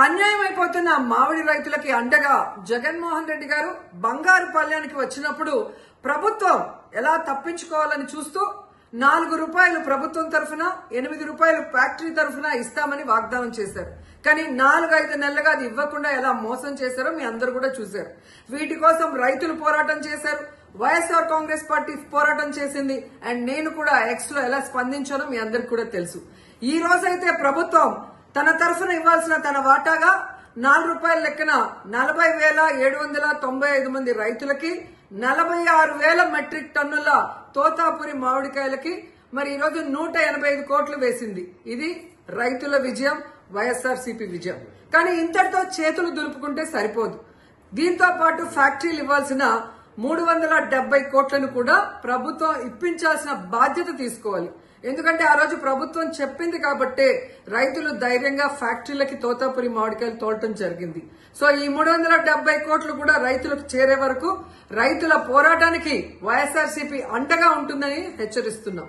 అన్యాయం అయిపోతున్న మామిడి రైతులకి అండగా జగన్మోహన్ రెడ్డి గారు బంగారు పల్లెనికి వచ్చినప్పుడు ప్రభుత్వం ఎలా తప్పించుకోవాలని చూస్తూ ₹4 ప్రభుత్వం తరఫున ₹8 ఫ్యాక్టరీ తరఫున ఇస్తామని వాగ్దానం చేశారు. కానీ 4-5 నెలలుగా అది ఇవ్వకుండా ఎలా మోసం చేశారో మీ అందరూ కూడా చూశారు. వీటి కోసం రైతులు పోరాటం చేశారు, వైఎస్ఆర్ కాంగ్రెస్ పార్టీ పోరాటం చేసింది. అండ్ నేను కూడా ఎక్స్ లో ఎలా స్పందించానో మీ అందరికి కూడా తెలుసు. ఈ రోజైతే ప్రభుత్వం తన తరఫున ఇవ్వాల్సిన తన వాటాగా ₹4 లెక్కన 40,795 మంది రైతులకి 46,000 మెట్రిక్ టన్నుల తోతాపురి మామిడికాయలకి మరి ఈరోజు 185 కోట్లు వేసింది. ఇది రైతుల విజయం, వైఎస్ఆర్సీపీ విజయం. కానీ ఇంతటితో చేతులు దులుపుకుంటే సరిపోదు. దీంతో పాటు ఫ్యాక్టరీలు ఇవ్వాల్సిన 370 కోట్లను కూడా ప్రభుత్వం ఇప్పించాల్సిన బాధ్యత తీసుకోవాలి. ఎందుకంటే ఆ రోజు ప్రభుత్వం చెప్పింది కాబట్టే రైతులు ధైర్యంగా ఫ్యాక్టరీలకి తోతాపురి మామిడికాయలు తోలటం జరిగింది. సో ఈ 370 కోట్లు కూడా రైతులకు చేరే వరకు రైతుల పోరాటానికి వైఎస్ఆర్సీపీ అండగా ఉంటుందని హెచ్చరిస్తున్నాం.